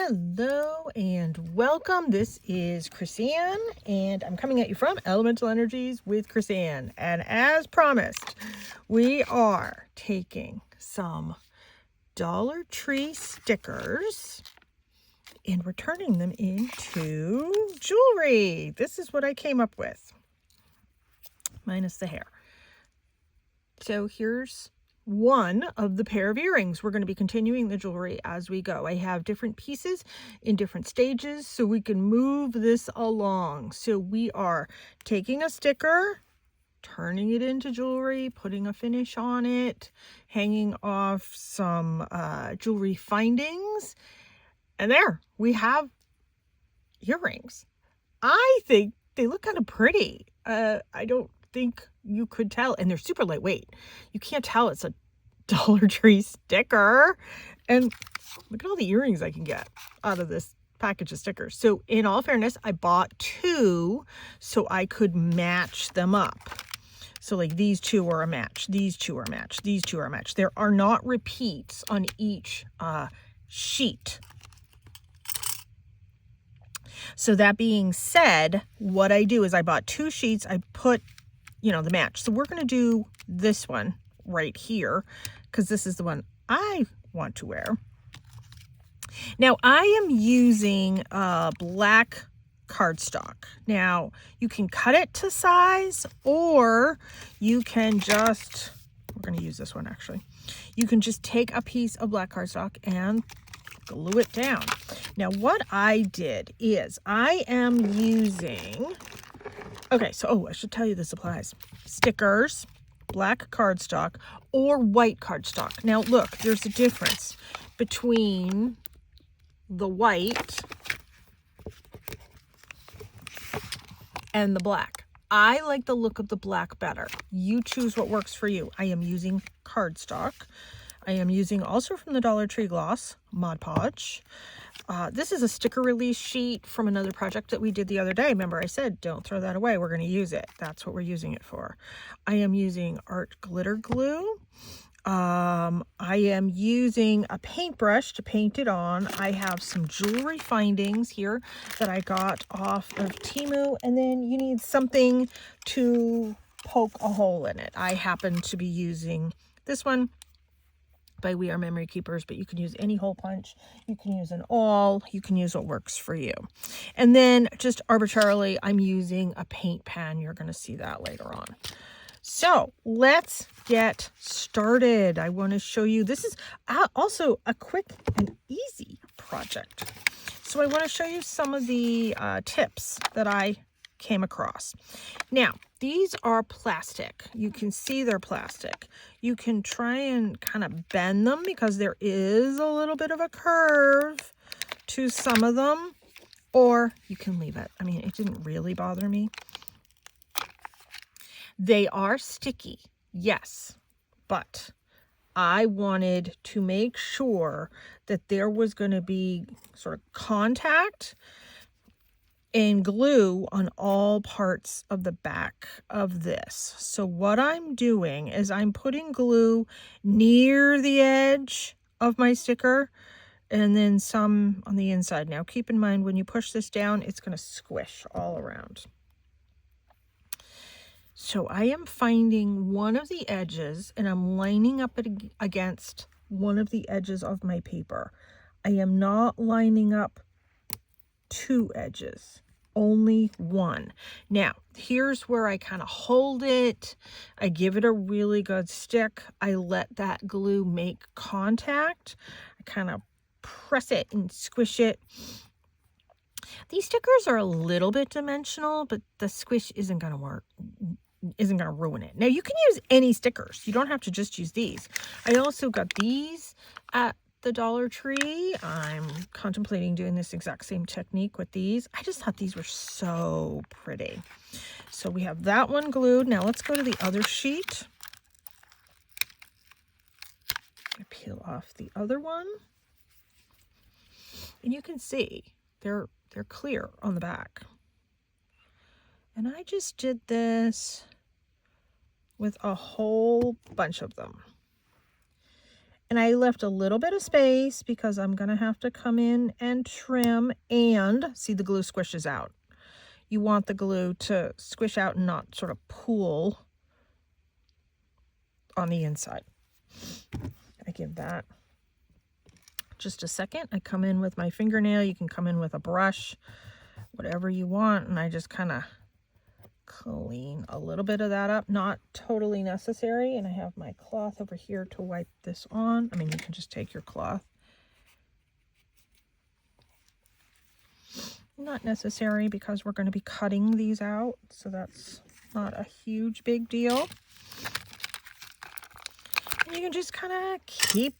Hello and welcome. This is Chrisanne, and I'm coming at you from Elemental Energies with Chrisanne. And as promised, we are taking some Dollar Tree stickers and we're turning them into jewelry. This is what I came up with, minus the hair. So here's one of the pair of earrings. We're going to be continuing the jewelry as we go. I have different pieces in different stages so we can move this along. So we are taking a sticker, turning it into jewelry, putting a finish on it, hanging off some jewelry findings, and there we have earrings. I think they look kind of pretty. I don't think you could tell, and they're super lightweight. You can't tell it's a Dollar Tree sticker. And look at all the earrings I can get out of this package of stickers. So in all fairness, I bought two so I could match them up. So like these two are a match, these two are a match, these two are a match. There are not repeats on each sheet. So that being said, what I do is I bought two sheets, I put, the match. So we're going to do this one right here because this is the one I want to wear. Now I am using black cardstock. Now you can cut it to size, or you can just, we're going to use this one actually. You can just take a piece of black cardstock and glue it down. Now what I did is I am using, okay, so I should tell you the supplies. Stickers, black cardstock, or white cardstock. Now look, there's a difference between the white and the black. I like the look of the black better. You choose what works for you. I am using cardstock. I am using also from the Dollar Tree Gloss Mod Podge. This is a sticker release sheet from another project that we did the other day. Remember I said, don't throw that away. We're going to use it. That's what we're using it for. I am using art glitter glue. I am using a paintbrush to paint it on. I have some jewelry findings here that I got off of Temu. And then you need something to poke a hole in it. I happen to be using this one by We Are Memory Keepers, but you can use any hole punch. You can use an awl. You can use what works for you. And then just arbitrarily, I'm using a paint pen. You're going to see that later on. So let's get started. I want to show you, this is also a quick and easy project. So I want to show you some of the tips that I came across. Now, these are plastic. You can see they're plastic. You can try and kind of bend them because there is a little bit of a curve to some of them, or you can leave it. I mean, it didn't really bother me. They are sticky, yes, but I wanted to make sure that there was going to be sort of contact and glue on all parts of the back of this. So what I'm doing is I'm putting glue near the edge of my sticker and then some on the inside. Now keep in mind when you push this down, it's going to squish all around. So I am finding one of the edges and I'm lining up it against one of the edges of my paper. I am not lining up two edges, only one. Now, here's where I kind of hold it. I give it a really good stick. I let that glue make contact. I kind of press it and squish it. These stickers are a little bit dimensional, but the squish isn't going to work. Isn't going to ruin it. Now you can use any stickers. You don't have to just use these. I also got these at the Dollar Tree. I'm contemplating doing this exact same technique with these. I just thought these were so pretty. So we have that one glued. Now let's go to the other sheet. I peel off the other one. And you can see they're clear on the back. And I just did this with a whole bunch of them. And I left a little bit of space because I'm going to have to come in and trim, and see, the glue squishes out. You want the glue to squish out and not sort of pool on the inside. I give that just a second. I come in with my fingernail. You can come in with a brush, whatever you want. And I just kind of clean a little bit of that up. Not totally necessary. And I have my cloth over here to wipe this on. I mean, you can just take your cloth. Not necessary because we're going to be cutting these out. So that's not a huge big deal. And you can just kind of keep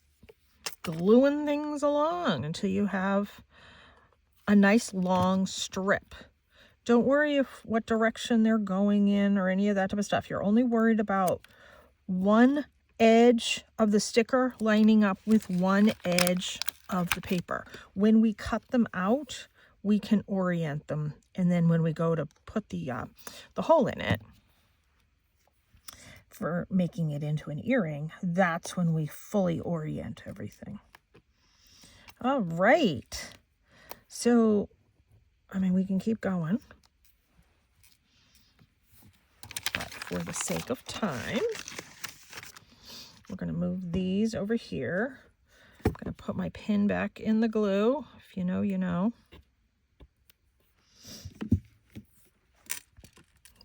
gluing things along until you have a nice long strip. Don't worry if what direction they're going in or any of that type of stuff. You're only worried about one edge of the sticker lining up with one edge of the paper. When we cut them out, we can orient them. And then when we go to put the hole in it for making it into an earring, that's when we fully orient everything. All right. So, I mean, we can keep going. But for the sake of time, we're going to move these over here. I'm going to put my pin back in the glue. If you know, you know.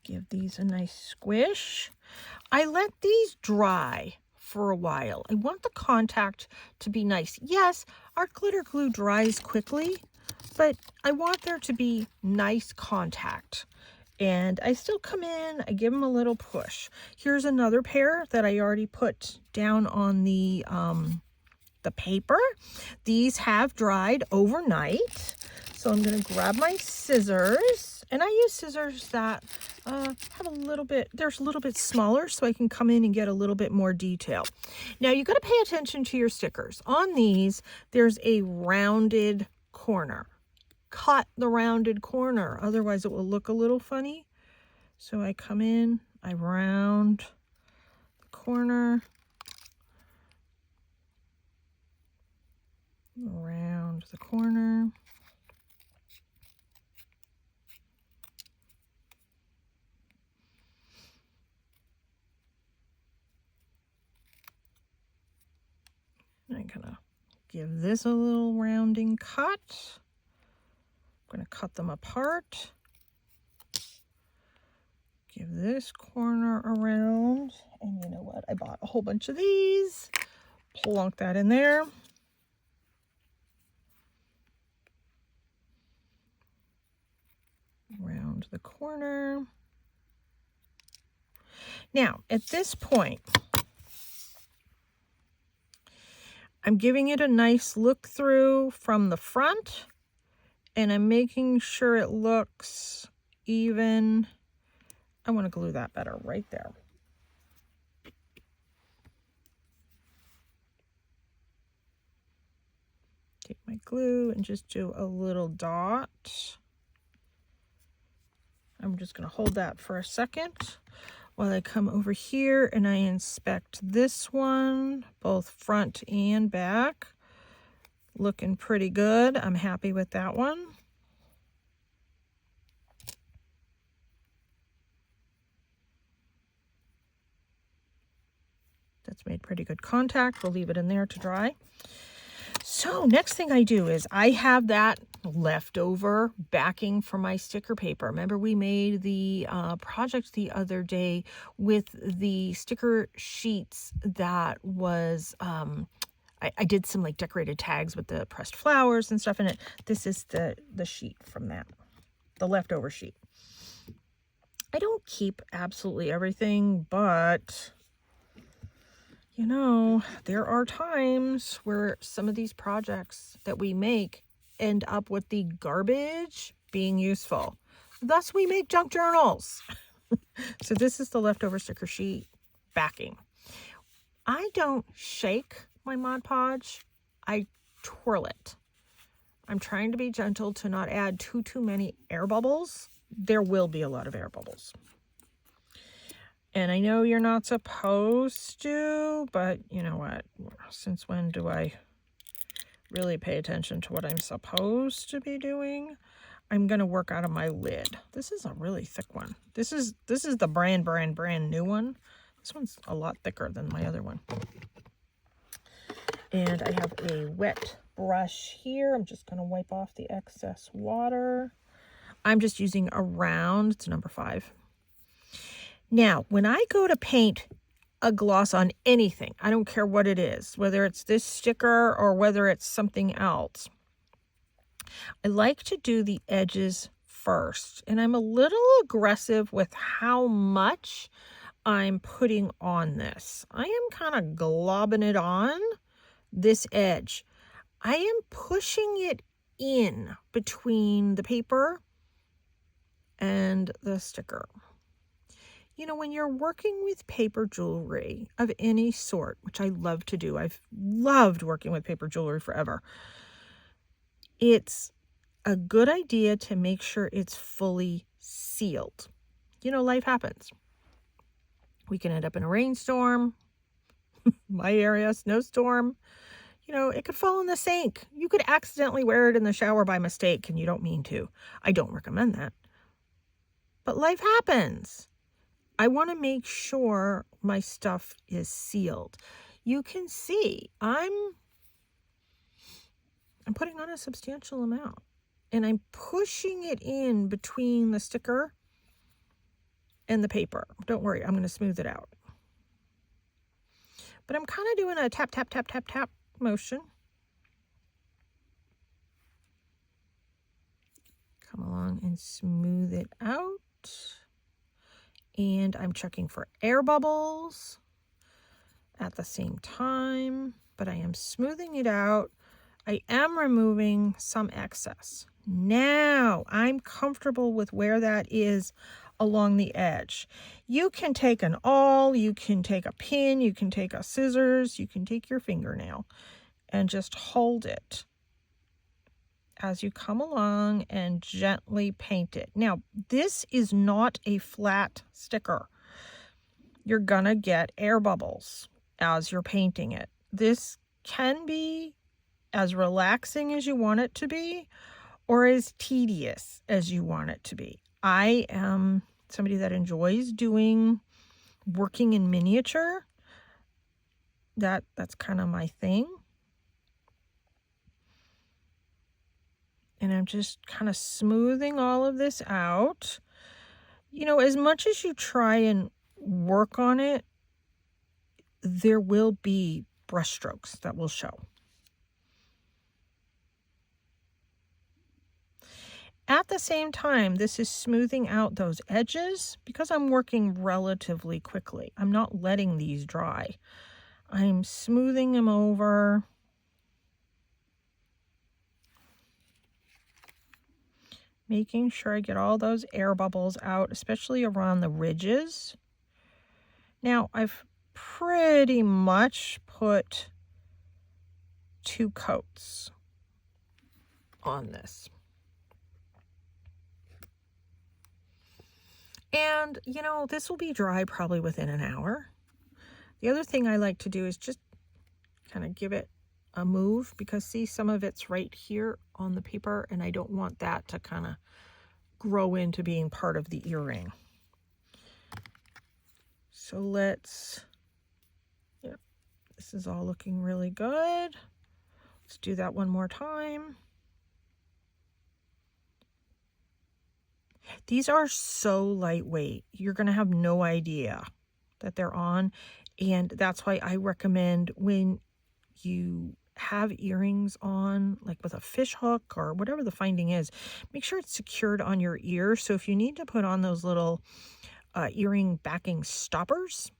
Give these a nice squish. I let these dry for a while. I want the contact to be nice. Yes, our glitter glue dries quickly, but I want there to be nice contact. And I still come in, I give them a little push. Here's another pair that I already put down on the paper. These have dried overnight. So I'm going to grab my scissors, and I use scissors that have a little bit, they're a little bit smaller, so I can come in and get a little bit more detail. Now you got to pay attention to your stickers. On these, there's a rounded corner. Cut the rounded corner, otherwise it will look a little funny. So I come in, I round the corner, around the corner. I'm gonna give this a little rounding cut. I'm gonna cut them apart. Give this corner around, and you know what? I bought a whole bunch of these. Plunk that in there. Around the corner. Now, at this point, I'm giving it a nice look through from the front, and I'm making sure it looks even. I want to glue that better right there. Take my glue and just do a little dot. I'm just going to hold that for a second while I come over here and I inspect this one, both front and back. Looking pretty good. I'm happy with that one. That's made pretty good contact. We'll leave it in there to dry. So next thing I do is I have that leftover backing for my sticker paper. Remember we made the project the other day with the sticker sheets that was, I did some like decorated tags with the pressed flowers and stuff in it. This is the sheet from that, the leftover sheet. I don't keep absolutely everything, but you know, there are times where some of these projects that we make end up with the garbage being useful. Thus, we make junk journals. So this is the leftover sticker sheet backing. I don't shake my Mod Podge. I twirl it. I'm trying to be gentle to not add too many air bubbles. There will be a lot of air bubbles. And I know you're not supposed to, but you know what? Since when do I really pay attention to what I'm supposed to be doing? I'm going to work out of my lid. This is a really thick one. This is the brand new one. This one's a lot thicker than my other one. And I have a wet brush here. I'm just going to wipe off the excess water. I'm just using a round, it's number 5. Now, when I go to paint a gloss on anything, I don't care what it is, whether it's this sticker or whether it's something else, I like to do the edges first. And I'm a little aggressive with how much I'm putting on this. I am kind of globbing it on this edge. I am pushing it in between the paper and the sticker. You know, when you're working with paper jewelry of any sort, which I love to do, I've loved working with paper jewelry forever, it's a good idea to make sure it's fully sealed. You know, life happens. We can end up in a rainstorm, my area, snowstorm. You know, it could fall in the sink. You could accidentally wear it in the shower by mistake and you don't mean to. I don't recommend that. But life happens. I want to make sure my stuff is sealed. You can see I'm putting on a substantial amount and I'm pushing it in between the sticker and the paper. Don't worry, I'm going to smooth it out. But I'm kind of doing a tap, tap, tap, tap, tap motion. Come along and smooth it out. And I'm checking for air bubbles at the same time, but I am smoothing it out. I am removing some excess. Now I'm comfortable with where that is along the edge. You can take an awl, you can take a pin, you can take a scissors, you can take your fingernail and just hold it as you come along and gently paint it. Now, this is not a flat sticker. You're gonna get air bubbles as you're painting it. This can be as relaxing as you want it to be or as tedious as you want it to be. I am somebody that enjoys working in miniature. That's kind of my thing. And I'm just kind of smoothing all of this out. You know, as much as you try and work on it, there will be brush strokes that will show. At the same time, this is smoothing out those edges because I'm working relatively quickly. I'm not letting these dry. I'm smoothing them over. Making sure I get all those air bubbles out, especially around the ridges. Now, I've pretty much put 2 coats on this. And, you know, this will be dry probably within an hour. The other thing I like to do is just kind of give it a move because see, some of it's right here on the paper and I don't want that to kind of grow into being part of the earring. So let's, this is all looking really good. Let's do that one more time. These are so lightweight. You're going to have no idea that they're on. And that's why I recommend when you have earrings on, like with a fish hook or whatever the finding is, make sure it's secured on your ear. So if you need to put on those little earring backing stoppers,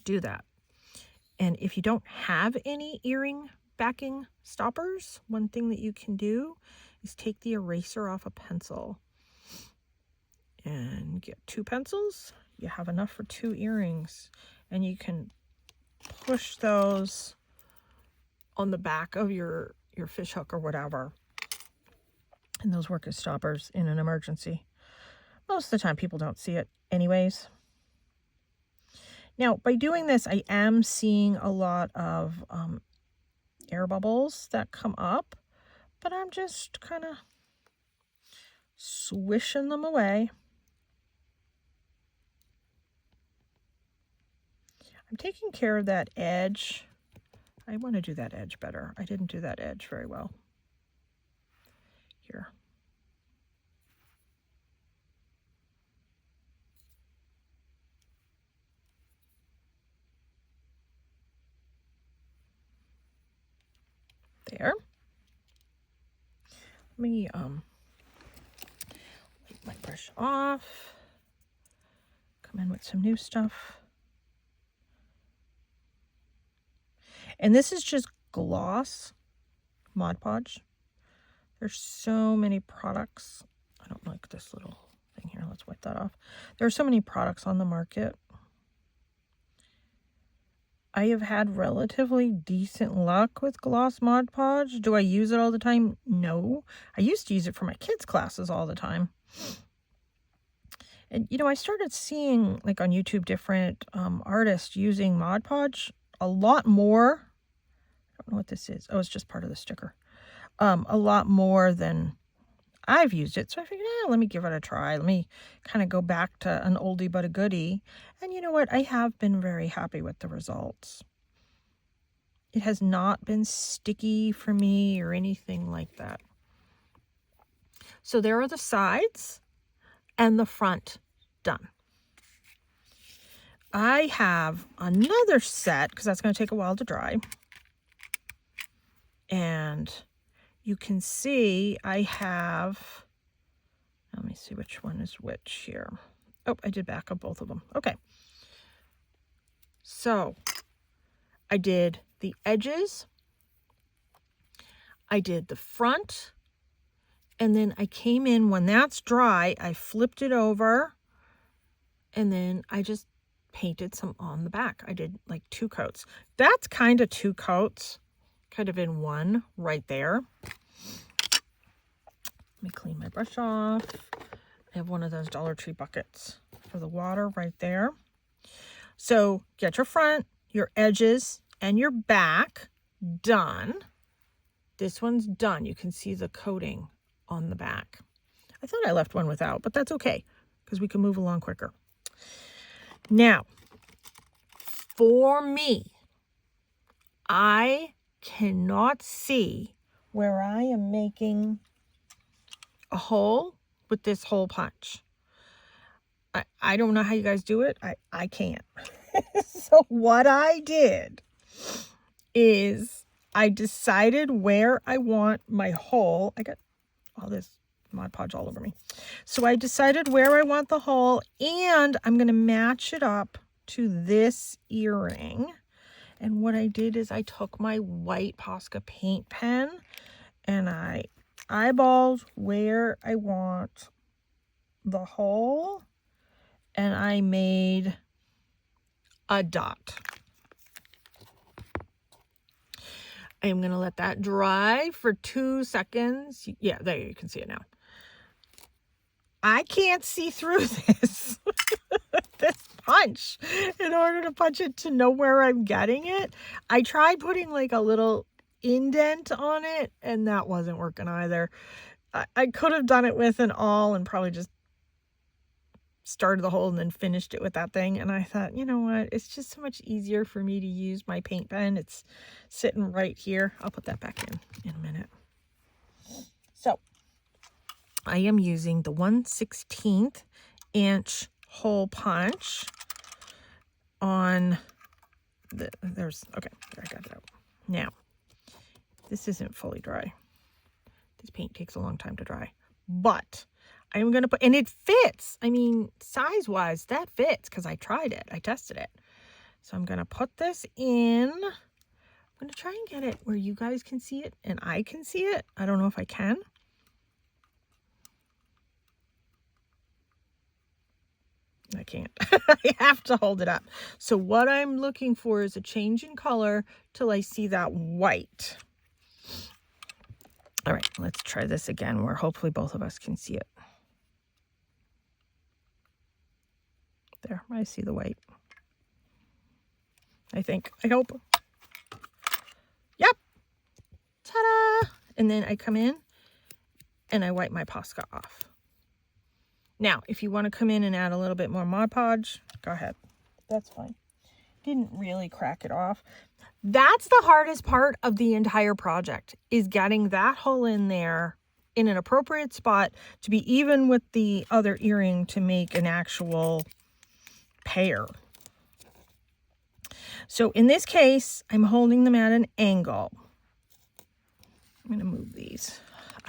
do that. And if you don't have any earring backing stoppers, one thing that you can do is take the eraser off a pencil and get 2 pencils. You have enough for 2 earrings, and you can push those on the back of your fish hook or whatever, and those work as stoppers in an emergency. Most of the time people don't see it anyways. Now, by doing this, I am seeing a lot of air bubbles that come up, but I'm just kind of swishing them away. I'm taking care of that edge. I want to do that edge better. I didn't do that edge very well. Here. There. Let me wipe my brush off. Come in with some new stuff. And this is just gloss Mod Podge. There's so many products. I don't like this little thing here. Let's wipe that off. There are so many products on the market. I have had relatively decent luck with gloss Mod Podge. Do I use it all the time? No. I used to use it for my kids' classes all the time. And, you know, I started seeing, like, on YouTube, different artists using Mod Podge a lot more. I don't know what this is. Oh, it's just part of the sticker. A lot more than I've used it. So I figured, let me give it a try. Let me kind of go back to an oldie but a goodie. And you know what? I have been very happy with the results. It has not been sticky for me or anything like that. So there are the sides and the front done. I have another set because that's going to take a while to dry. And you can see I have, let me see which one is which here. Oh, I did back up both of them. Okay. So I did the edges. I did the front. And then I came in when that's dry, I flipped it over. And then I just painted some on the back. I did like 2 coats. That's kind of 2 coats, kind of in one right there. Let me clean my brush off. I have one of those Dollar Tree buckets for the water right there. So get your front, your edges, and your back done. This one's done. You can see the coating on the back. I thought I left one without, but that's okay because we can move along quicker. Now, for me, I cannot see where I am making a hole with this hole punch. I don't know how you guys do it. I can't. So what I did is I decided where I want my hole. I got all this Mod Podge all over me. So I decided where I want the hole, and I'm going to match it up to this earring. And what I did is I took my white Posca paint pen and I eyeballed where I want the hole, and I made a dot. I am going to let that dry for 2 seconds. Yeah, there you can see it now. I can't see through this, this punch in order to punch it to know where I'm getting it. I tried putting like a little indent on it, and that wasn't working either. I could have done it with an awl and probably just started the hole and then finished it with that thing. And I thought, you know what? It's just so much easier for me to use my paint pen. It's sitting right here. I'll put that back in a minute. So I am using the 1/16 inch hole punch on the, there I got it out. Now, this isn't fully dry. This paint takes a long time to dry, but I'm going to put, and it fits. I mean, size-wise, that fits because I tried it. I tested it. So I'm going to put this in. I'm going to try and get it where you guys can see it and I can see it. I don't know if I can. I can't. I have to hold it up. So what I'm looking for is a change in color till I see that white. All right, let's try this again where hopefully both of us can see it. There, I see the white. I think. I hope. Yep. Ta-da! And then I come in and I wipe my Posca off. Now, if you want to come in and add a little bit more Mod Podge, go ahead. That's fine. Didn't really crack it off. That's the hardest part of the entire project, is getting that hole in there in an appropriate spot to be even with the other earring to make an actual pair. So in this case, I'm holding them at an angle. I'm going to move these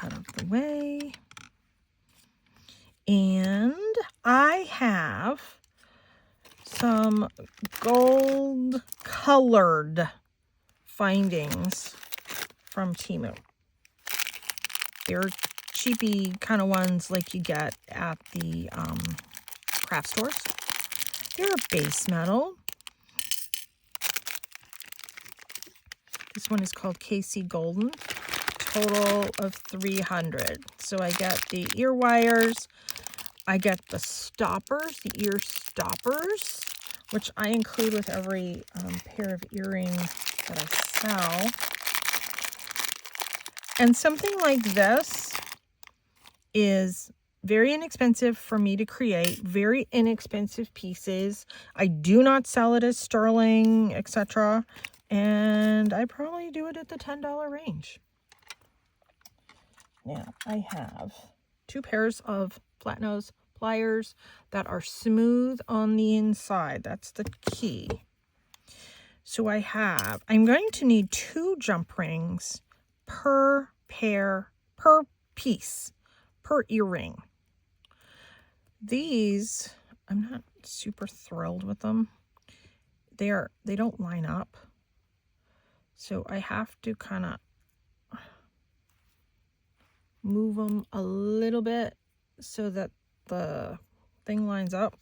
out of the way. And I have some gold colored findings from Temu. They're cheapy kind of ones like you get at the craft stores. They're a base metal. This one is called KC Golden. Total of 300. So I get the ear wires. I get the stoppers, the ear stoppers, which I include with every pair of earrings that I sell. And something like this is very inexpensive for me to create, very inexpensive pieces. I do not sell it as sterling, etc. And I probably do it at the $10 range. Now, I have 2 pairs of flat nose pliers that are smooth on the inside. That's the key. So I'm going to need 2 jump rings per pair, per piece, per earring. These, I'm not super thrilled with them. They don't line up. So I have to kind of move them a little bit so that the thing lines up,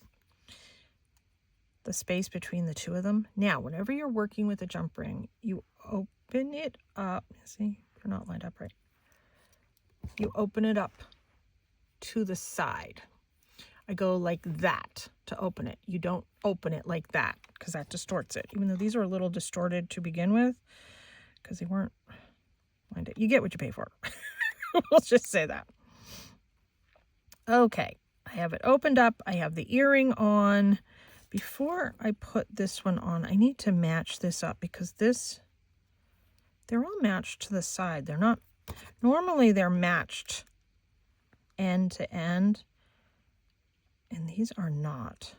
the space between the 2 of them. Now, whenever you're working with a jump ring, you open it up. See, they're not lined up right. You open it up to the side. I go like that to open it. You don't open it like that because that distorts it, even though these are a little distorted to begin with because they weren't lined up. You get what you pay for. We'll just say that. Okay, I have it opened up. I have the earring on. Before I put this one on, I need to match this up because they're all matched to the side. They're not, normally they're matched end to end, and these are not.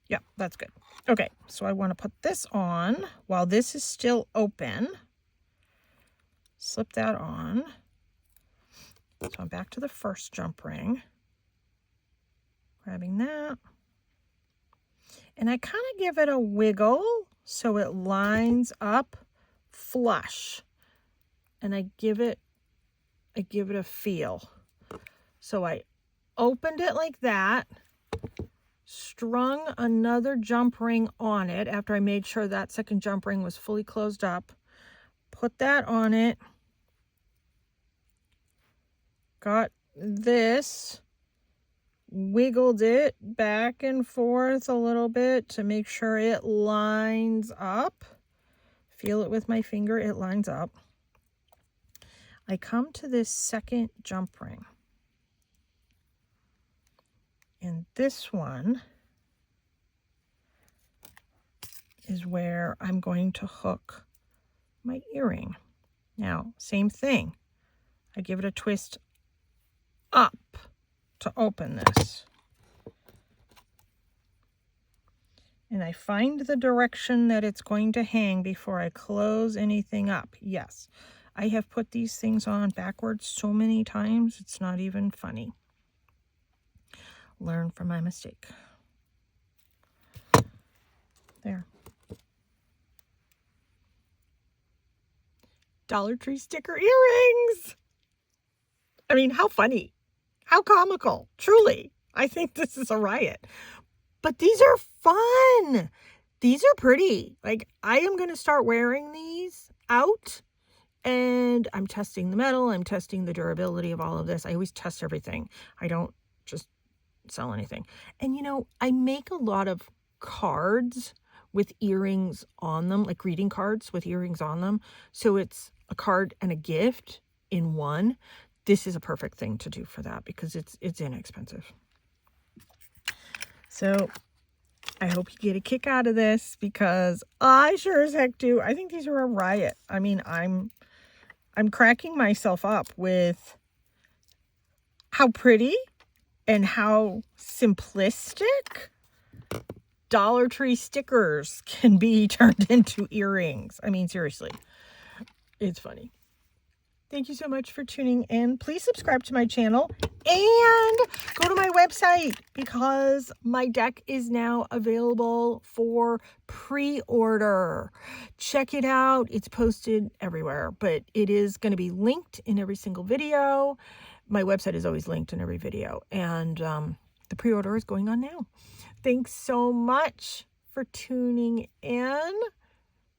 Yeah, that's good. Okay, so I want to put this on while this is still open. Slip that on. So I'm back to the first jump ring. Grabbing that. And I kind of give it a wiggle so it lines up flush. And I give it a feel. So I opened it like that, strung another jump ring on it after I made sure that second jump ring was fully closed up, put that on it, got this, wiggled it back and forth a little bit to make sure it lines up. Feel it with my finger, it lines up. I come to this second jump ring. And this one is where I'm going to hook my earring. Now, same thing. I give it a twist up to open this. And I find the direction that it's going to hang before I close anything up. Yes, I have put these things on backwards so many times, it's not even funny. Learn from my mistake. There. Dollar Tree sticker earrings. I mean, how funny. How comical. Truly. I think this is a riot. But these are fun. These are pretty. Like, I am going to start wearing these out. And I'm testing the metal. I'm testing the durability of all of this. I always test everything. I don't just sell anything. And you know, I make a lot of cards with earrings on them, like greeting cards with earrings on them. So it's a card and a gift in one. This is a perfect thing to do for that because it's inexpensive. So I hope you get a kick out of this because I sure as heck do. I think these are a riot. I mean, I'm cracking myself up with how pretty and how simplistic Dollar Tree stickers can be turned into earrings. I mean, seriously, it's funny. Thank you so much for tuning in. Please subscribe to my channel and go to my website because my deck is now available for pre-order. Check it out. It's posted everywhere, but it is going to be linked in every single video. My website is always linked in every video, and the pre-order is going on now. Thanks so much for tuning in.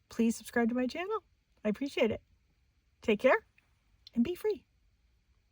Please subscribe to my channel. I appreciate it. Take care and be free.